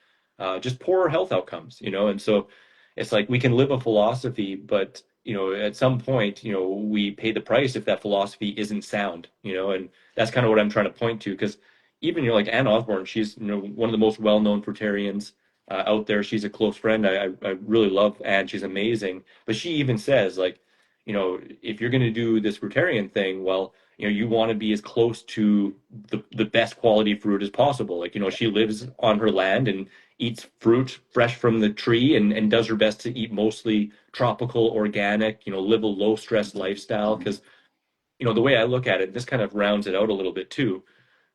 just poorer health outcomes, and so it's like we can live a philosophy, but at some point, we pay the price if that philosophy isn't sound, and that's kind of what I'm trying to point to, because even like Ann Osborne, she's one of the most well-known fruitarians out there. She's a close friend. I really love Ann. She's amazing. But she even says like, if you're going to do this fruitarian thing, well, you want to be as close to the best quality fruit as possible. Like, she lives on her land and eats fruit fresh from the tree, and does her best to eat mostly tropical, organic. Live a low stress lifestyle, because the way I look at it, this kind of rounds it out a little bit too.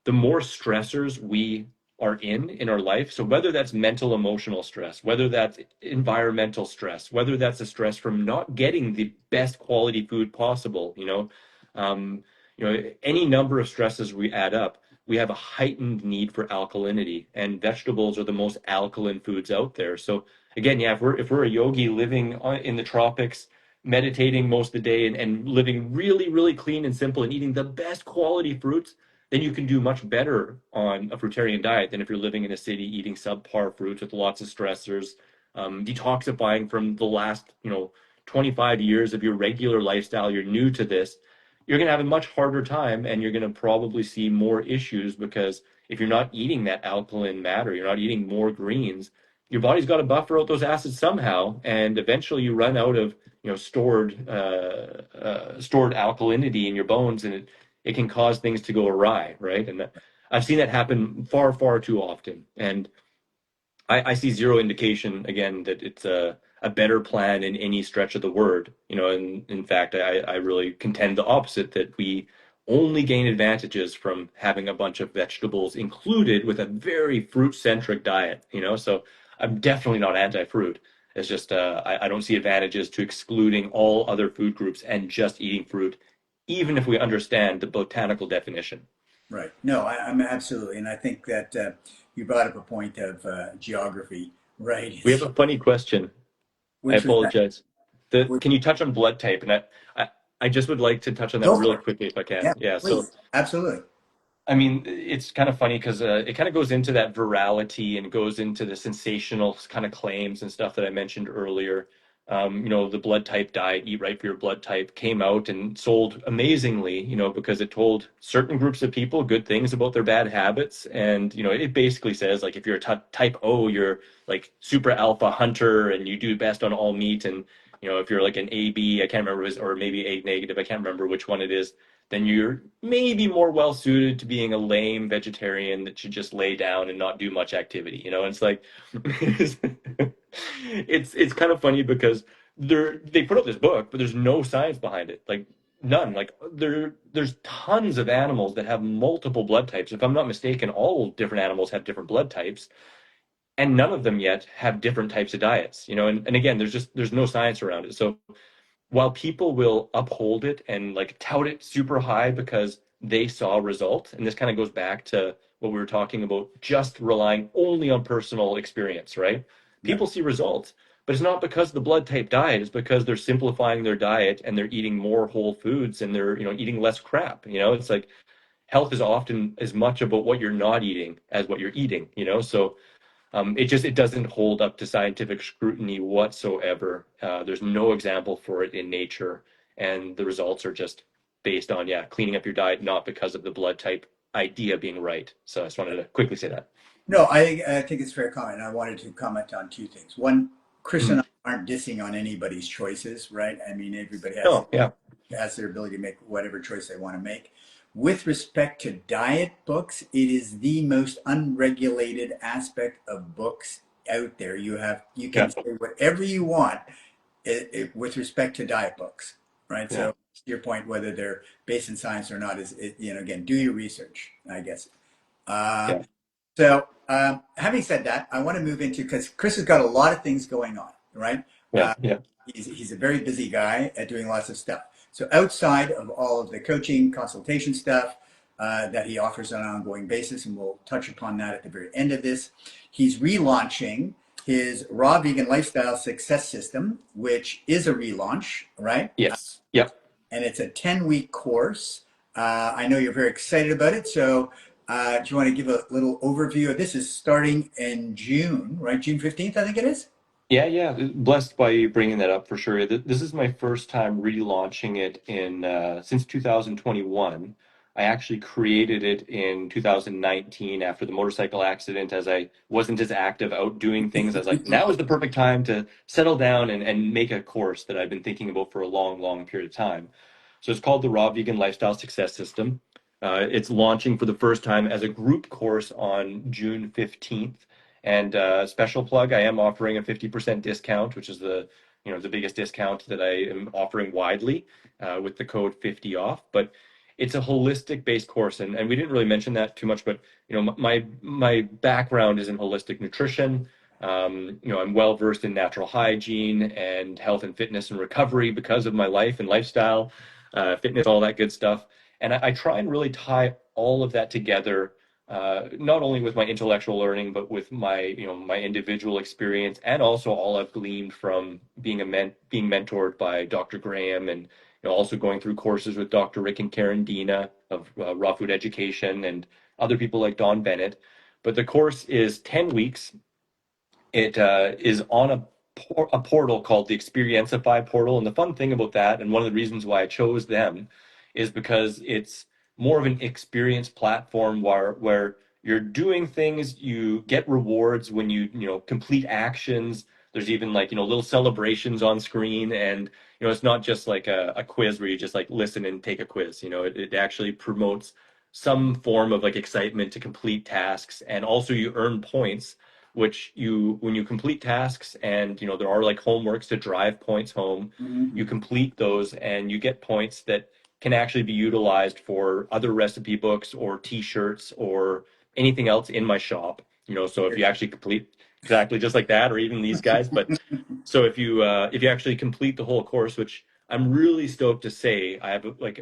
The more stressors we are in our life, so whether that's mental emotional stress, whether that's environmental stress, whether that's a stress from not getting the best quality food possible, any number of stresses we add up, we have a heightened need for alkalinity, and vegetables are the most alkaline foods out there. So again, yeah, if we're a yogi living in the tropics, meditating most of the day, and living really, really clean and simple and eating the best quality fruits, then you can do much better on a fruitarian diet than if you're living in a city eating subpar fruits with lots of stressors, detoxifying from the last, 25 years of your regular lifestyle. You're new to this. You're going to have a much harder time, and you're going to probably see more issues, because if you're not eating that alkaline matter, you're not eating more greens, your body's got to buffer out those acids somehow, and eventually you run out of stored alkalinity in your bones, and it can cause things to go awry, right? And I've seen that happen far, far too often. And I see zero indication again that it's a better plan in any stretch of the word. And in fact, I really contend the opposite, that we only gain advantages from having a bunch of vegetables included with a very fruit-centric diet. So I'm definitely not anti-fruit. It's just I don't see advantages to excluding all other food groups and just eating fruit, even if we understand the botanical definition. Right. No, I'm absolutely, and I think that you brought up a point of geography, right? We have a funny question. I Which was that? apologize. Which, Can you touch on blood type? And I, I just would like to touch on that go really for it. quickly if I can. Yeah, Yeah. So, please. Absolutely. I mean, it's kind of funny because it kind of goes into that virality and goes into the sensational kind of claims and stuff that I mentioned earlier. The blood type diet, eat right for your blood type, came out and sold amazingly, because it told certain groups of people good things about their bad habits. And, it basically says, like, if you're a type O, you're like super alpha hunter and you do best on all meat. And, if you're like an AB, I can't remember, or maybe A negative, I can't remember which one it is, then you're maybe more well suited to being a lame vegetarian that should just lay down and not do much activity. And it's like it's kind of funny because they put out this book, but there's no science behind it. Like none. Like there's tons of animals that have multiple blood types. If I'm not mistaken, all different animals have different blood types, and none of them yet have different types of diets. And again, there's no science around it. So while people will uphold it and like tout it super high because they saw a result, and this kind of goes back to what we were talking about, just relying only on personal experience, right? Yeah. People see results, but it's not because of the blood type diet, it's because they're simplifying their diet and they're eating more whole foods and they're, eating less crap. It's like health is often as much about what you're not eating as what you're eating. So it doesn't hold up to scientific scrutiny whatsoever. There's no example for it in nature, and the results are just based on cleaning up your diet, not because of the blood type idea being right. So I just wanted to quickly say that. No, I think it's a fair comment. I wanted to comment on two things. One, Chris and Mhm. I aren't dissing on anybody's choices, right? I mean, everybody Oh, yeah, has their ability to make whatever choice they want to make. With respect to diet books, it is the most unregulated aspect of books out there. You yeah, can say whatever you want with respect to diet books, right? yeah, So to your point, whether they're based in science or not is, again, do your research, I guess. Uh, yeah, having said that, I want to move into, because Chris has got a lot of things going on, right? yeah, Uh, yeah, he's a very busy guy at doing lots of stuff. So outside of all of the coaching, consultation stuff that he offers on an ongoing basis, and we'll touch upon that at the very end of this, he's relaunching his Raw Vegan Lifestyle Success System, which is a relaunch, right? yes, yep. And it's a 10-week course. I know you're very excited about it. So do you want to give a little overview of this? Is starting in June, right? June 15th, I think it is. Yeah, yeah. Blessed by you bringing that up for sure. This is my first time relaunching it in since 2021. I actually created it in 2019 after the motorcycle accident, as I wasn't as active out doing things. I was like, now is the perfect time to settle down and make a course that I've been thinking about for a long, long period of time. So it's called the Raw Vegan Lifestyle Success System. It's launching for the first time as a group course on June 15th. And special plug, I am offering a 50% discount, which is the biggest discount that I am offering widely with the code 50 off. But it's a holistic based course, and we didn't really mention that too much. But my background is in holistic nutrition. I'm well versed in natural hygiene and health and fitness and recovery because of my life and lifestyle, fitness, all that good stuff. And I try and really tie all of that together, not only with my intellectual learning, but with my individual experience, and also all I've gleaned from being mentored by Dr. Graham, and also going through courses with Dr. Rick and Karen Dina of Raw Food Education, and other people like Don Bennett. But the course is 10 weeks. It is on a portal called the Experientify portal. And the fun thing about that, and one of the reasons why I chose them, is because it's more of an experience platform where you're doing things, you get rewards when you complete actions. There's even like, little celebrations on screen. And, it's not just like a quiz where you just like listen and take a quiz. It actually promotes some form of like excitement to complete tasks. And also you earn points, which when you complete tasks and, there are like homeworks to drive points home, you Mm-hmm. complete those and you get points that can actually be utilized for other recipe books or t-shirts or anything else in my shop. So if you actually complete exactly just like that, or even these guys. But so if you actually complete the whole course, which I'm really stoked to say, I have like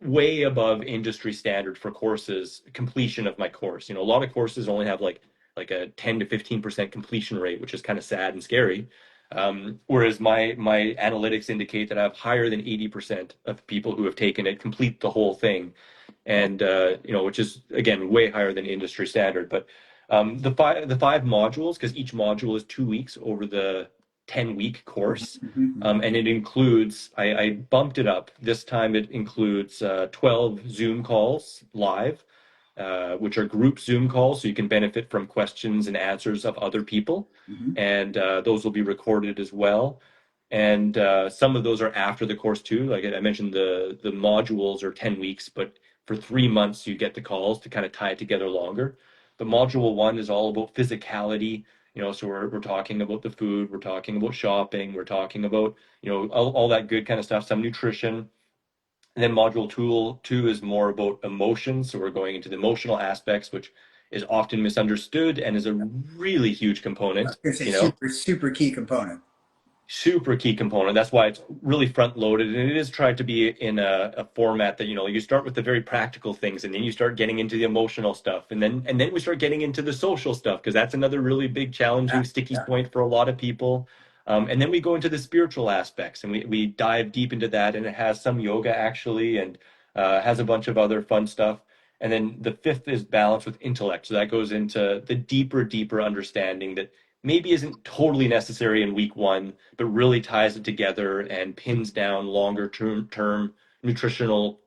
way above industry standard for courses completion of my course. A lot of courses only have like a 10 to 15% completion rate, which is kind of sad and scary. Whereas my analytics indicate that I have higher than 80% of people who have taken it complete the whole thing, Oh. and which is again way higher than industry standard. But the five modules, because each module is 2 weeks over the 10-week course, Mm-hmm. and it includes I bumped it up this time. It includes 12 Zoom calls live, which are group Zoom calls, so you can benefit from questions and answers of other people, Mm-hmm. and those will be recorded as well. And some of those are after the course too. Like I mentioned, the modules are 10 weeks, but for 3 months you get the calls to kind of tie it together longer. But module one is all about physicality. So we're talking about the food, we're talking about shopping, we're talking about all that good kind of stuff, some nutrition. And then module two is more about emotions. So we're going into the emotional aspects, which is often misunderstood and is a really huge I was component. going to say You know, super, super key component. super key component. That's why it's really front loaded, and it is tried to be in a format that you start with the very practical things, and then you start getting into the emotional stuff, and then we start getting into the social stuff, because that's another really big Yeah, challenging sticky yeah. point for a lot of people. And then we go into the spiritual aspects, and we dive deep into that, and it has some yoga actually, and has a bunch of other fun stuff. And then the fifth is balance with intellect. So that goes into the deeper understanding that maybe isn't totally necessary in week one, but really ties it together and pins down longer term nutritional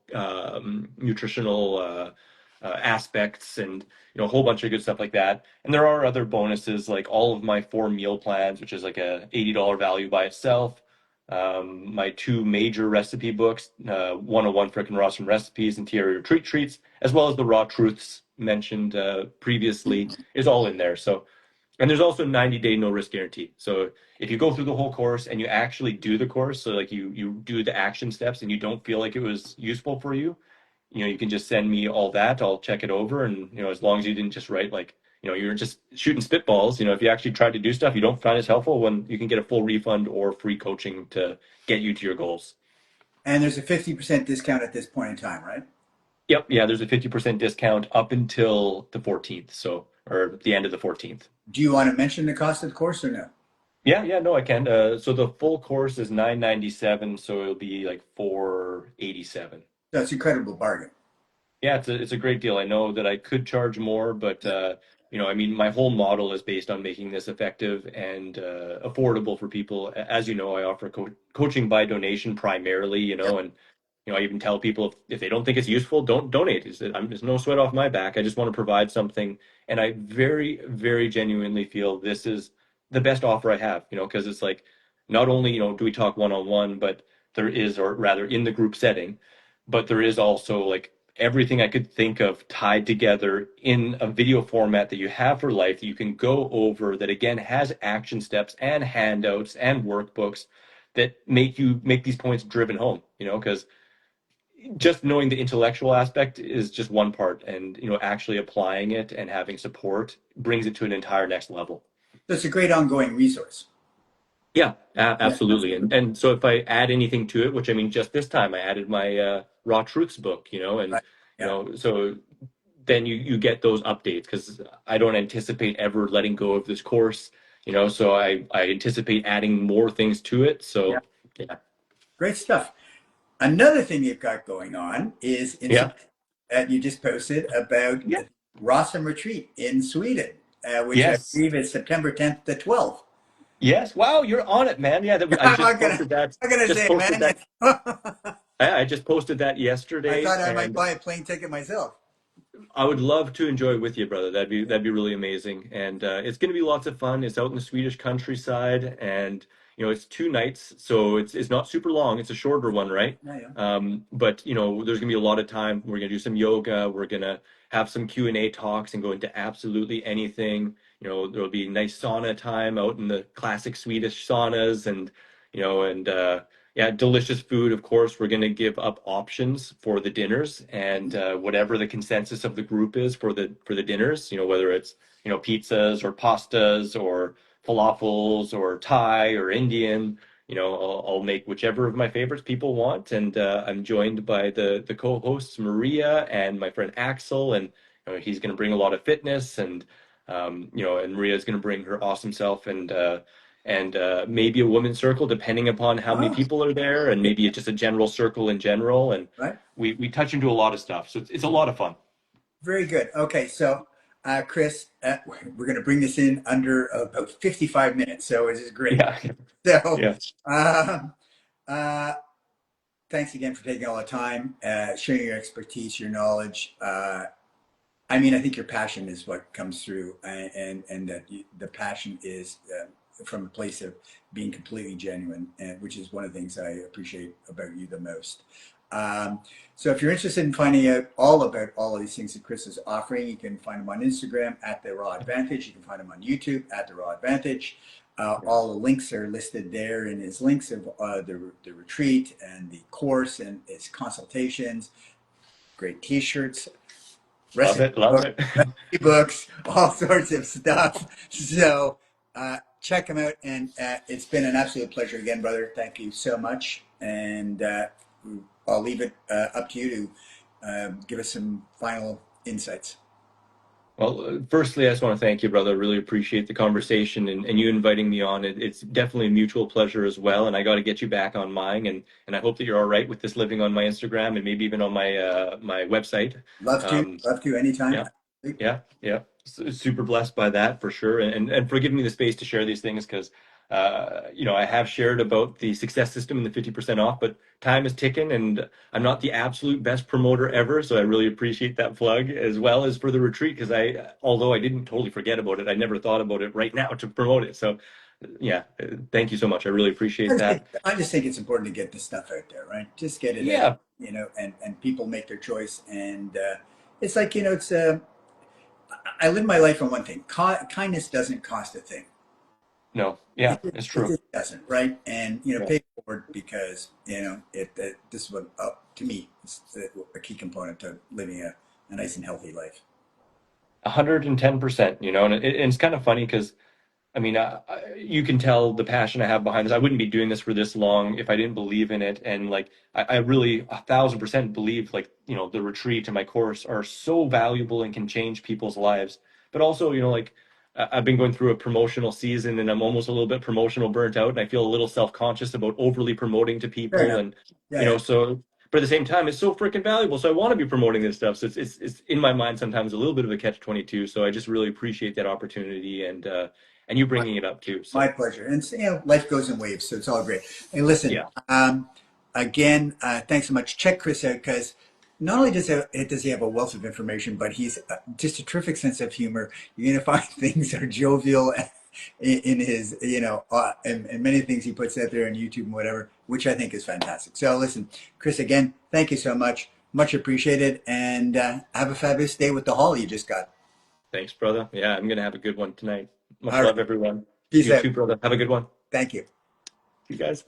aspects, and a whole bunch of good stuff like that. And there are other bonuses, like all of my 4 meal plans, which is like a $80 value by itself. My two major recipe books, 101 frickin' Rawsome Recipes and Maria Retreat Treats, as well as the Raw Truths mentioned previously, is all in there. So, and there's also 90-day no risk guarantee. So if you go through the whole course and you actually do the course, so like you do the action steps and you don't feel like it was useful for you, you can just send me all that. I'll check it over. And, as long as you didn't just write like, you're just shooting spitballs, if you actually tried to do stuff you don't find as helpful, when you can get a full refund or free coaching to get you to your goals. And there's a 50% discount at this point in time, right? Yep. Yeah. There's a 50% discount up until the 14th. So, or the end of the 14th. Do you want to mention the cost of the course or no? Yeah, yeah, no, I can. So the full course is 997, so it'll be like 487. That's an incredible bargain. Yeah, it's a great deal. I know that I could charge more, but I mean, my whole model is based on making this effective and affordable for people. As you know, I offer coaching by donation primarily, Yep. and I even tell people if they don't think it's useful, don't donate. There's no sweat off my back. I just want to provide something, and I very, very genuinely feel this is the best offer I have. Because it's like not only do we talk one on one, but there is, or rather, in the group setting, but there is also like everything I could think of tied together in a video format that you have for life that you can go over, that again has action steps and handouts and workbooks that make these points driven home, because just knowing the intellectual aspect is just one part, and actually applying it and having support brings it to an entire next level. So it's a great ongoing resource. Yeah, Yeah, absolutely. And so if I add anything to it, which I mean, just this time I added my Raw Truths book, and right. Yeah. so then you get those updates, because I don't anticipate ever letting go of this course, so I anticipate adding more things to it. Yeah. So yeah, Great stuff. Another thing you've got going on is in yeah, that you just posted about yeah, Rawsome Retreat in Sweden, which I yes, believe is September 10th to 12th. yes. Wow, you're on it, man. Yeah, I I'm just not gonna, posted that. I'm not gonna Just say, posted man. that. I just posted that I yesterday, thought I might and buy a plane ticket myself. I would love to enjoy it with you, brother. That'd be really amazing. And it's going to be lots of fun. It's out in the Swedish countryside, and it's 2 nights, so it's not super long. It's a shorter one, right? Yeah, yeah. But there's going to be a lot of time. We're going to do some yoga. We're going to have some Q&A talks and go into absolutely anything. There'll be nice sauna time out in the classic Swedish saunas, and yeah, delicious food, of course. We're going to give up options for the dinners, and whatever the consensus of the group is for the dinners, whether it's pizzas or pastas or falafels or Thai or Indian. I'll make whichever of my favorites people want, and I'm joined by the co-hosts Maria and my friend Axel, and he's going to bring a lot of fitness, and Maria's going to bring her awesome self, and maybe a women's circle, depending upon how many Oh, people are there, and maybe just a general circle in general. And right. we touch into a lot of stuff, so it's a lot of fun. Very good. Okay, so Chris, we're going to bring this in under about 55 minutes, so this is great. Yeah, So, yeah. um, uh, thanks again for taking all the time, sharing your expertise, your knowledge. I mean, I think your passion is what comes through, and that the passion is from a place of being completely genuine, and which is one of the things I appreciate about you the most. Um, so if you're interested in finding out all about all of these things that Chris is offering, you can find him on Instagram at the Raw Advantage. You can find him on YouTube at the Raw Advantage. All the links are listed there in his links of the retreat and the course and his consultations. Great T-shirts, Love recipe it, love books, it. books, all sorts of stuff. So check them out. And it's been an absolute pleasure again, brother. Thank you so much. And I'll leave it up to you to give us some final insights. Well, firstly, I just want to thank you, brother. Really appreciate the conversation and you inviting me on. It's definitely a mutual pleasure as well. And I got to get you back on mine. And I hope that you're all right with this living on my Instagram and maybe even on my website. Um, Love to anytime. yeah, yeah, yeah. Super blessed by that for sure. And for giving me the space to share these things because, I have shared about the success system and the 50% off, but time is ticking and I'm not the absolute best promoter ever. So I really appreciate that plug as well as for the retreat because although I didn't totally forget about it, I never thought about it right now to promote it. So yeah, thank you so much. I really appreciate that. I just think it's important to get this stuff out there, right? Just get it out, Yeah, and people make their choice. And it's like, it's I live my life on one thing. Kindness doesn't cost a thing. no, It, yeah, it, it's it true. just doesn't, right? And Yeah. pay it forward because this is what to me is a key component to living a nice and healthy life. 110%, and it's kind of funny because I mean, you can tell the passion I have behind this. I wouldn't be doing this for this long if I didn't believe in it. And like, I really 1,000% believe like, the retreat and my course are so valuable and can change people's lives. But also, like, I've been going through a promotional season and I'm almost a little bit promotional burnt out and I feel a little self-conscious about overly promoting to Fair people. enough. And, Yeah, yeah. so, but at the same time, it's so freaking valuable. So I want to be promoting this stuff. So it's in my mind sometimes a little bit of a catch-22. So I just really appreciate that opportunity and you My, bringing it up too. my So pleasure. And life goes in waves, so it's all great. Hey, listen, yeah, again, thanks so much. Check Chris out because not only does he have a wealth of information, but he's just a terrific sense of humor. You're gonna find things that are jovial in his, and many things he puts out there on YouTube and whatever, which I think is fantastic. So listen, Chris, again, thank you so much. Much appreciated, and have a fabulous day with the haul you just got. thanks, brother. Yeah, I'm gonna have a good one tonight. Much All right, love, everyone. peace You out. too, brother. Have a good one. Thank you. You guys.